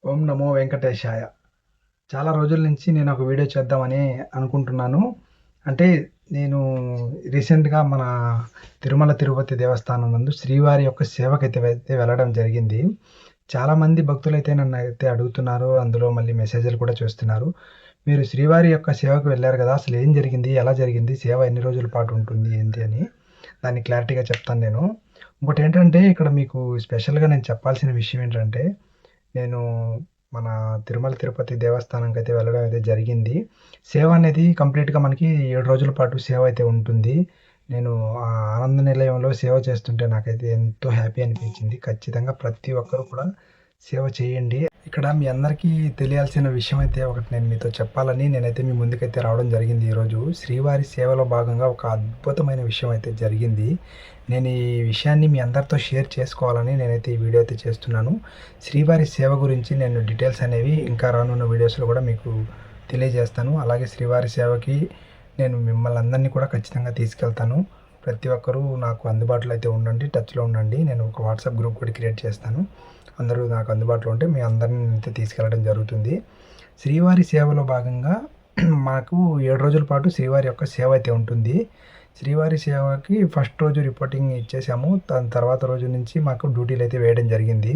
ఓం నమో వెంకటేశాయ. చాలా రోజుల నుంచి నేను ఒక వీడియో చేద్దామని అనుకుంటున్నాను. అంటే నేను రీసెంట్‌గా మన తిరుమల తిరుపతి దేవస్థానం నందు శ్రీవారి యొక్క సేవకైతే వెళ్ళడం జరిగింది. చాలామంది భక్తులైతే నన్నైతే అడుగుతున్నారు. అందులో మళ్ళీ మెసేజ్‌లు కూడా చూస్తున్నారు. మీరు శ్రీవారి యొక్క సేవకు వెళ్లారు గదా! అసలు ఏం జరిగింది? ఎలా జరిగింది? సేవ ఎన్ని రోజుల పాటు ఉంటుంది? ఏంటి అని దాన్ని క్లారిటీగా చెప్తాను నేను. ఇంకోటేంటంటే ఇక్కడ మీకు స్పెషల్‌గా నేను చెప్పాల్సిన విషయం ఏంటంటే నేను మన తిరుమల తిరుపతి దేవస్థానంకైతే వెళ్ళడం అయితే జరిగింది. సేవ అనేది కంప్లీట్‌గా మనకి 7 రోజుల పాటు సేవ అయితే ఉంటుంది. నేను ఆ ఆనంద నిలయంలో సేవ చేస్తుంటే నాకైతే ఎంతో హ్యాపీ అనిపించింది. ఖచ్చితంగా ప్రతి ఒక్కరు కూడా సేవ చేయండి. ఇక్కడ మీ అందరికీ తెలియాల్సిన విషయం అయితే ఒకటి నేను మీతో చెప్పాలని నేనైతే మీ ముందుకైతే రావడం జరిగింది ఈరోజు. శ్రీవారి సేవలో భాగంగా ఒక అద్భుతమైన విషయం అయితే జరిగింది. నేను ఈ విషయాన్ని మీ అందరితో షేర్ చేసుకోవాలని నేనైతే ఈ వీడియో అయితే చేస్తున్నాను. శ్రీవారి సేవ గురించి నేను డీటెయిల్స్ అనేవి ఇంకా రానున్న వీడియోస్‌లో కూడా మీకు తెలియజేస్తాను. అలాగే శ్రీవారి సేవకి నేను మిమ్మల్ని అందరినీ కూడా ఖచ్చితంగా తీసుకెళ్తాను. ప్రతి ఒక్కరూ నాకు అందుబాటులో అయితే ఉండండి. టచ్‌లో ఉండండి. నేను ఒక వాట్సాప్ గ్రూప్ కూడా క్రియేట్ చేస్తాను. అందరూ నాకు అందుబాటులో ఉంటే మీ అందరిని అయితే తీసుకెళ్ళడం జరుగుతుంది. శ్రీవారి సేవలో భాగంగా మాకు 7 రోజుల పాటు శ్రీవారి యొక్క సేవ అయితే ఉంటుంది. శ్రీవారి సేవకి ఫస్ట్ రోజు రిపోర్టింగ్ ఇచ్చేసాము. దాని తర్వాత రోజు నుంచి మాకు డ్యూటీలు అయితే వేయడం జరిగింది.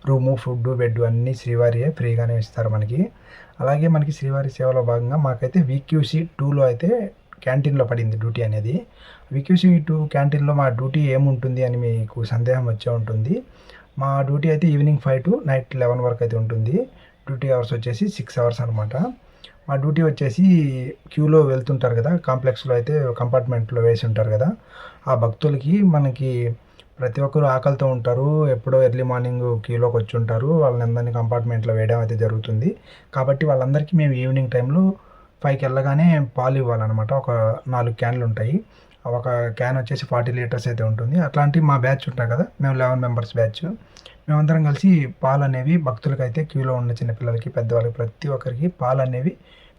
రూము, ఫుడ్డు, బెడ్డు అన్నీ శ్రీవారియే ఫ్రీగానే ఇస్తారు మనకి. అలాగే మనకి శ్రీవారి సేవలో భాగంగా మాకైతే వీక్యూసీ 2లో అయితే క్యాంటీన్‌లో పడింది డ్యూటీ అనేది. వీక్యూసీ 2 క్యాంటీన్‌లో మా డ్యూటీ ఏముంటుంది అని మీకు సందేహం వచ్చే ఉంటుంది. మా డ్యూటీ అయితే ఈవినింగ్ 5 టు నైట్ 11 వరకు అయితే ఉంటుంది. డ్యూటీ అవర్స్ వచ్చేసి 6 అవర్స్ అనమాట. మా డ్యూటీ వచ్చేసి క్యూలో వెళ్తుంటారు కదా! కాంప్లెక్స్‌లో అయితే కంపార్ట్మెంట్‌లో వేసి ఉంటారు కదా! ఆ భక్తులకి మనకి ప్రతి ఒక్కరు ఆకలితో ఉంటారు. ఎప్పుడో ఎర్లీ మార్నింగ్ క్యూలోకి వచ్చుంటారు. వాళ్ళనందరిని కంపార్ట్మెంట్‌లో వేయడం అయితే జరుగుతుంది. కాబట్టి వాళ్ళందరికీ మేము ఈవినింగ్ టైంలో 5కి వెళ్ళగానే పాలు ఇవ్వాలనమాట. ఒక 4 క్యాన్లు ఉంటాయి. ఒక క్యాన్ వచ్చేసి 40 లీటర్స్ అయితే ఉంటుంది. అట్లాంటి మా బ్యాచ్ ఉంటాం కదా! మేము 11 మెంబర్స్ బ్యాచ్. మేమందరం కలిసి పాలనేవి భక్తులకైతే క్యూలో ఉన్న చిన్నపిల్లలకి, పెద్దవాళ్ళకి ప్రతి ఒక్కరికి పాలనేవి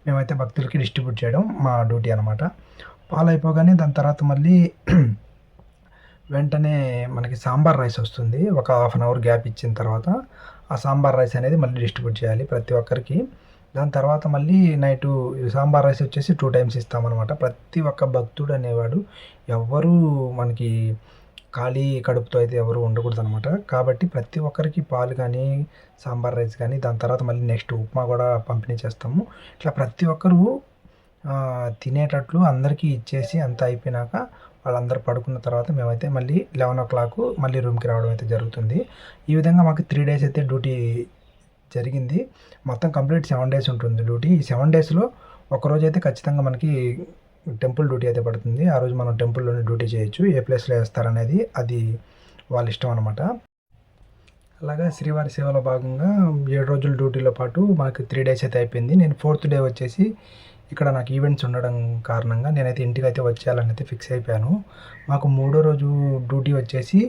మేమైతే భక్తులకి డిస్ట్రిబ్యూట్ చేయడం మా డ్యూటీ అనమాట. పాలయిపోగానే దాని తర్వాత మళ్ళీ వెంటనే మనకి సాంబార్ రైస్ వస్తుంది. ఒక హాఫ్ అన్ అవర్ గ్యాప్ ఇచ్చిన తర్వాత ఆ సాంబార్ రైస్ అనేది మళ్ళీ డిస్ట్రిబ్యూట్ చేయాలి ప్రతి ఒక్కరికి. దాని తర్వాత మళ్ళీ నైటు సాంబార్ రైస్ వచ్చేసి 2 టైమ్స్ ఇస్తామనమాట. ప్రతి ఒక్క భక్తుడు అనేవాడు ఎవ్వరూ మనకి ఖాళీ కడుపుతో అయితే ఎవరు ఉండకూడదనమాట. కాబట్టి ప్రతి ఒక్కరికి పాలు కానీ, సాంబార్ రైస్ కానీ, దాని తర్వాత మళ్ళీ నెక్స్ట్ ఉప్మా కూడా పంపిణీ చేస్తాము. ఇట్లా ప్రతి ఒక్కరు తినేటట్లు అందరికీ ఇచ్చేసి అంతా అయిపోయినాక వాళ్ళందరూ పడుకున్న తర్వాత మేమైతే మళ్ళీ 11:00 మళ్ళీ రూమ్‌కి రావడం అయితే జరుగుతుంది. ఈ విధంగా మాకు 3 డేస్ అయితే డ్యూటీ జరిగింది. మొత్తం కంప్లీట్ 7 డేస్ ఉంటుంది డ్యూటీ. ఈ 7 డేస్‌లో ఒకరోజైతే ఖచ్చితంగా మనకి టెంపుల్ డ్యూటీ అయితే పడుతుంది. ఆ రోజు మనం టెంపుల్‌లోనే డ్యూటీ చేయొచ్చు. ఏ ప్లేస్‌లో ఏస్తారనేది అది వాళ్ళ ఇష్టం అనమాట. అలాగా శ్రీవారి సేవలో భాగంగా 7 రోజుల డ్యూటీలో పాటు మనకు 3 డేస్ అయితే అయిపోయింది. నేను 4థ్ డే వచ్చేసి ఇక్కడ నాకు ఈవెంట్స్ ఉండడం కారణంగా నేనైతే ఇంటికైతే వచ్చేయాలని అయితే ఫిక్స్ అయిపోయాను. మాకు మూడో రోజు డ్యూటీ వచ్చేసి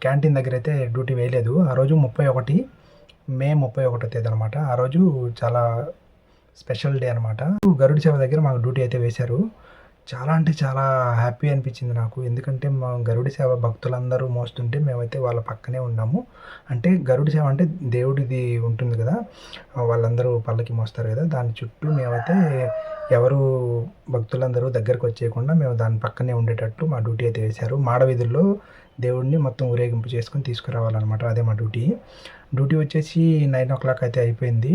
క్యాంటీన్ దగ్గరైతే డ్యూటీ వేయలేదు. ఆ రోజు 31 మే 31 తేదీ అనమాట. ఆ రోజు చాలా స్పెషల్ డే అనమాట. గరుడ సేవ దగ్గర మాకు డ్యూటీ అయితే వేశారు. చాలా అంటే చాలా హ్యాపీ అనిపించింది నాకు. ఎందుకంటే మా గరుడ సేవ భక్తులందరూ మోస్తుంటే మేమైతే వాళ్ళ పక్కనే ఉన్నాము. అంటే గరుడ సేవ అంటే దేవుడిది ఉంటుంది కదా! వాళ్ళందరూ పల్లకి మోస్తారు కదా! దాని చుట్టూ మేమైతే ఎవరు భక్తులందరూ దగ్గరకు వచ్చేయకుండా మేము దాని పక్కనే ఉండేటట్టు మా డ్యూటీ అయితే వేశారు. మాడవీధుల్లో దేవుడిని మొత్తం ఊరేగింపు చేసుకొని తీసుకురావాలనమాట. అదే మా డ్యూటీ. డ్యూటీ వచ్చేసి 9:00 అయితే అయిపోయింది.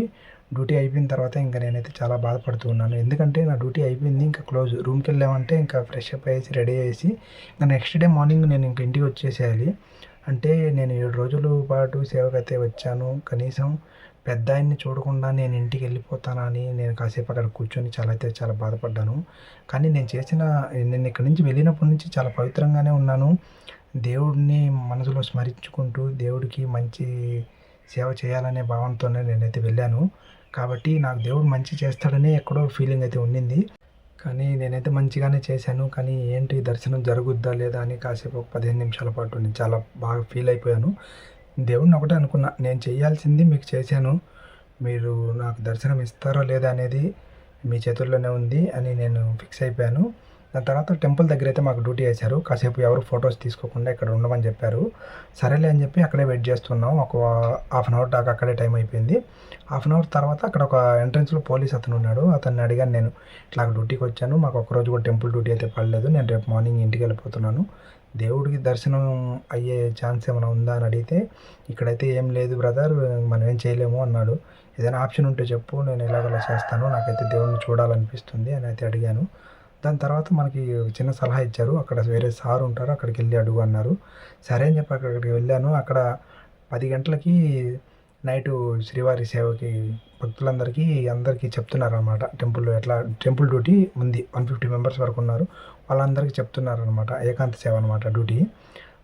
డ్యూటీ అయిపోయిన తర్వాత ఇంక నేనైతే చాలా బాధపడుతూ ఉన్నాను. ఎందుకంటే నా డ్యూటీ అయిపోయింది. ఇంకా క్లోజ్. రూమ్‌కెళ్ళామంటే ఇంకా ఫ్రెష్ అప్ అయ్యేసి రెడీ అయ్యేసి ఇంక నెక్స్ట్ డే మార్నింగ్ నేను ఇంక ఇంటికి వచ్చేసేయాలి. అంటే నేను 7 రోజుల పాటు సేవకైతే వచ్చాను. కనీసం పెద్దాయన్ని చూడకుండా నేను ఇంటికి వెళ్ళిపోతానా అని నేను కాసేపు అక్కడ కూర్చొని చాలా బాధపడ్డాను. కానీ నేను ఇక్కడి నుంచి వెళ్ళినప్పటి నుంచి చాలా పవిత్రంగానే ఉన్నాను. దేవుడిని మనసులో స్మరించుకుంటూ దేవుడికి మంచి సేవ చేయాలనే భావంతోనే నేనైతే వెళ్ళాను. కాబట్టి నాకు దేవుడు మంచి చేస్తాడని ఎక్కడో ఫీలింగ్ అయితే ఉండింది. కానీ నేనైతే మంచిగానే చేశాను. కానీ ఏంటి దర్శనం జరుగుద్దా లేదా అని కాసేపు ఒక 15 నిమిషాల పాటు నేను చాలా బాగా ఫీల్ అయిపోయాను. దేవుడిని ఒకటే అనుకున్నా, నేను చేయాల్సింది మీకు చేశాను. మీరు నాకు దర్శనం ఇస్తారా లేదా అనేది మీ చేతుల్లోనే ఉంది అని నేను ఫిక్స్ అయిపోయాను. దాని తర్వాత టెంపుల్ దగ్గర అయితే మాకు డ్యూటీ వేశారు. కాసేపు ఎవరు ఫొటోస్ తీసుకోకుండా ఇక్కడ ఉండమని చెప్పారు. సరేలే అని చెప్పి అక్కడే వెయిట్ చేస్తున్నాం. ఒక హాఫ్ అన్ అవర్ దాకా అక్కడే టైం అయిపోయింది. హాఫ్ అన్ అవర్ తర్వాత అక్కడ ఒక ఎంట్రన్స్లో పోలీస్ అతను ఉన్నాడు. అతన్ని అడిగాను, నేను ఇట్లా డ్యూటీకి వచ్చాను, మాకు ఒక్కరోజు కూడా టెంపుల్ డ్యూటీ అయితే పడలేదు, నేను రేపు మార్నింగ్ ఇంటికి వెళ్ళిపోతున్నాను, దేవుడికి దర్శనం అయ్యే ఛాన్స్ ఏమైనా ఉందా అని అడిగితే, ఇక్కడైతే ఏం లేదు బ్రదర్, మనం ఏం చేయలేము అన్నాడు. ఏదైనా ఆప్షన్ ఉంటే చెప్పు, నేను ఎలాగలా చేస్తాను, నాకైతే దేవుడిని చూడాలనిపిస్తుంది అని అయితే అడిగాను. దాని తర్వాత మనకి చిన్న సలహా ఇచ్చారు. అక్కడ వేరే సార్ ఉంటారు, అక్కడికి వెళ్ళి అడుగు అన్నారు. సరే అని చెప్పి అక్కడికి వెళ్ళాను. అక్కడ 10 గంటలకి నైటు శ్రీవారి సేవకి భక్తులందరికీ అందరికీ చెప్తున్నారనమాట. టెంపుల్లో ఎట్లా టెంపుల్ డ్యూటీ ఉంది, 150 మెంబర్స్ వరకు ఉన్నారు, వాళ్ళందరికీ చెప్తున్నారనమాట. ఏకాంత సేవ అనమాట డ్యూటీ.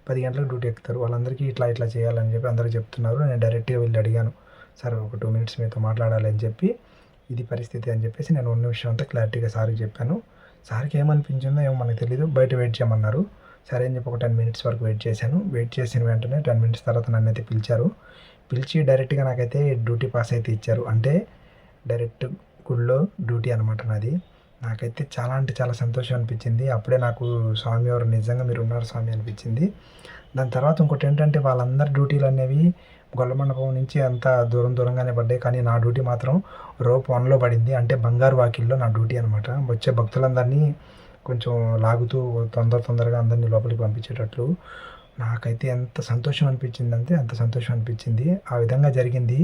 10 గంటలకు డ్యూటీ ఎక్కుతారు, వాళ్ళందరికీ ఇట్లా ఇట్లా చేయాలని చెప్పి అందరికీ చెప్తున్నారు. నేను డైరెక్ట్గా వెళ్ళి అడిగాను, సార్ ఒక 2 మినిట్స్ మీతో మాట్లాడాలి అని చెప్పి, ఇది పరిస్థితి అని చెప్పేసి నేను ఉన్న విషయం అంతా క్లారిటీగా సార్కి చెప్పాను. సార్కి ఏమనిపించిందో ఏమో మనకు తెలీదు, బయట వెయిట్ చేయమన్నారు. సరే అని చెప్పి ఒక 10 మినిట్స్ వరకు వెయిట్ చేశాను. వెయిట్ చేసిన వెంటనే 10 మినిట్స్ తర్వాత నన్ను అయితే పిలిచారు. పిలిచి డైరెక్ట్గా నాకైతే డ్యూటీ పాస్ అయితే ఇచ్చారు. అంటే డైరెక్ట్ గుడిలో డ్యూటీ అనమాట నాది. నాకైతే చాలా అంటే చాలా సంతోషం అనిపించింది. అప్పుడే నాకు స్వామివారు నిజంగా మీరు ఉన్నారు స్వామి అనిపించింది. దాని తర్వాత ఇంకోటి ఏంటంటే, వాళ్ళందరి డ్యూటీలు అనేవి గొల్లమండపం నుంచి అంత దూరంగానే పడ్డాయి, కానీ నా డ్యూటీ మాత్రం రోప్ 1లో పడింది. అంటే బంగారు వాకిల్లో నా డ్యూటీ అనమాట. వచ్చే భక్తులందరినీ కొంచెం లాగుతూ తొందరగా అందరినీ లోపలికి పంపించేటట్లు. నాకైతే ఎంత సంతోషం అనిపించిందంటే అంత సంతోషం అనిపించింది. ఆ విధంగా జరిగింది.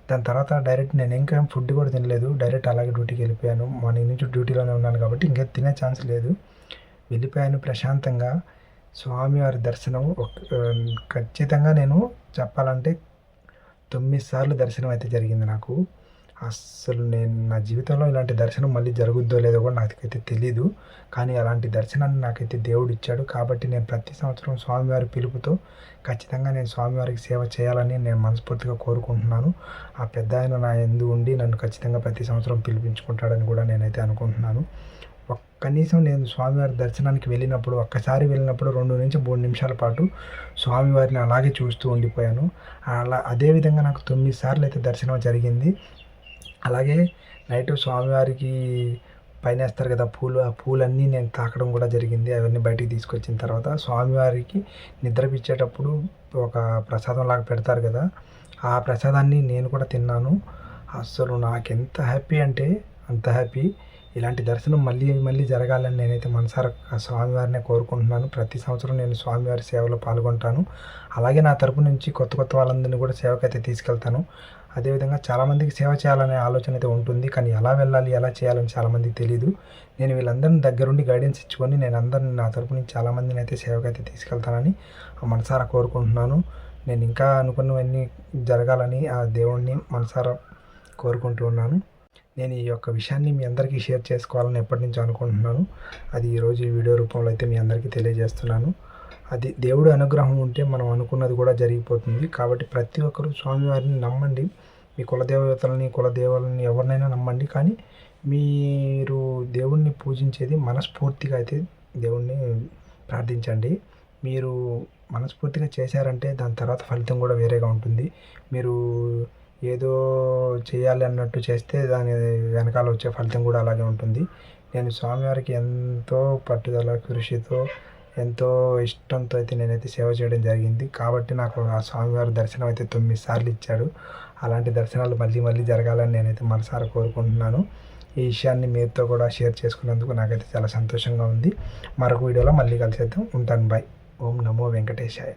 దాని తర్వాత డైరెక్ట్ నేను ఇంకా ఫుడ్ కూడా తినలేదు, డైరెక్ట్ అలాగే డ్యూటీకి వెళ్ళిపోయాను. మార్నింగ్ నుంచి డ్యూటీలోనే ఉన్నాను కాబట్టి ఇంకా తినే ఛాన్స్ లేదు. వెళ్ళిపోయాను ప్రశాంతంగా. స్వామివారి దర్శనం ఖచ్చితంగా నేను చెప్పాలంటే 9 సార్లు దర్శనం అయితే జరిగింది నాకు. అస్సలు నేను నా జీవితంలో ఇలాంటి దర్శనం మళ్ళీ జరుగుద్దో లేదో కూడా నాకైతే తెలీదు. కానీ అలాంటి దర్శనాన్ని నాకైతే దేవుడు ఇచ్చాడు. కాబట్టి నేను ప్రతి సంవత్సరం స్వామివారి పిలుపుతో ఖచ్చితంగా నేను స్వామివారికి సేవ చేయాలని నేను మనస్ఫూర్తిగా కోరుకుంటున్నాను. ఆ పెద్ద ఆయన నా యందు ఉండి నన్ను ఖచ్చితంగా ప్రతి సంవత్సరం పిలిపించుకుంటాడని కూడా నేనైతే అనుకుంటున్నాను. కనీసం నేను స్వామివారి దర్శనానికి వెళ్ళినప్పుడు, ఒక్కసారి వెళ్ళినప్పుడు 2 నుంచి 3 నిమిషాల పాటు స్వామివారిని అలాగే చూస్తూ ఉండిపోయాను. అదేవిధంగా నాకు 9 సార్లు అయితే దర్శనం జరిగింది. అలాగే నైట్ స్వామివారికి పైన వేస్తారు కదా పూలు, ఆ పూలన్నీ నేను తాకడం కూడా జరిగింది. అవన్నీ బయటికి తీసుకొచ్చిన తర్వాత స్వామివారికి నిద్రపిచ్చేటప్పుడు ఒక ప్రసాదం లాగా పెడతారు కదా, ఆ ప్రసాదాన్ని నేను కూడా తిన్నాను. అస్సలు నాకెంత హ్యాపీ అంటే అంత హ్యాపీ. ఇలాంటి దర్శనం మళ్ళీ జరగాలని నేనైతే మనసారా స్వామివారినే కోరుకుంటున్నాను. ప్రతి సంవత్సరం నేను స్వామివారి సేవలో పాల్గొంటాను. అలాగే నా తరపు నుంచి కొత్త వాళ్ళందరినీ కూడా సేవకైతే తీసుకెళ్తాను. అదేవిధంగా చాలామందికి సేవ చేయాలనే ఆలోచన అయితే ఉంటుంది, కానీ ఎలా వెళ్ళాలి, ఎలా చేయాలని చాలామందికి తెలీదు. నేను వీళ్ళందరినీ దగ్గరుండి గైడెన్స్ ఇచ్చుకొని నేను అందరిని నా తరపు నుంచి చాలామందిని అయితే సేవకైతే తీసుకెళ్తానని మనసారా కోరుకుంటున్నాను. నేను ఇంకా అనుకున్నవన్నీ జరగాలని ఆ దేవుణ్ణి మనసారా కోరుకుంటూ ఉన్నాను. నేను ఈ యొక్క విషయాన్ని మీ అందరికీ షేర్ చేసుకోవాలని ఎప్పటి నుంచో అనుకుంటున్నాను. అది ఈరోజు ఈ వీడియో రూపంలో అయితే మీ అందరికీ తెలియజేస్తున్నాను. అది దేవుడి అనుగ్రహం ఉంటే మనం అనుకున్నది కూడా జరిగిపోతుంది. కాబట్టి ప్రతి ఒక్కరూ స్వామివారిని నమ్మండి. మీ కులదేవతలని ఎవరినైనా నమ్మండి, కానీ మీరు దేవుణ్ణి పూజించేది మనస్ఫూర్తిగా అయితే దేవుణ్ణి ప్రార్థించండి. మీరు మనస్ఫూర్తిగా చేశారంటే దాని తర్వాత ఫలితం కూడా వేరేగా ఉంటుంది. మీరు ఏదో చేయాలి అన్నట్టు చేస్తే దాని వెనకాల వచ్చే ఫలితం కూడా అలాగే ఉంటుంది. నేను స్వామివారికి ఎంతో పట్టుదల, కృషితో, ఎంతో ఇష్టంతో అయితే నేనైతే సేవ చేయడం జరిగింది. కాబట్టి నాకు ఆ స్వామివారి దర్శనం అయితే 9 సార్లు ఇచ్చాడు. అలాంటి దర్శనాలు మళ్ళీ జరగాలని నేనైతే మనసారా కోరుకుంటున్నాను. ఈ విషయాన్ని మీతో కూడా షేర్ చేసుకున్నందుకు నాకైతే చాలా సంతోషంగా ఉంది. మరొక వీడియోలో మళ్ళీ కలిసేద్దాం. ఉంటాను. బాయ్. ఓం నమో వెంకటేశాయ.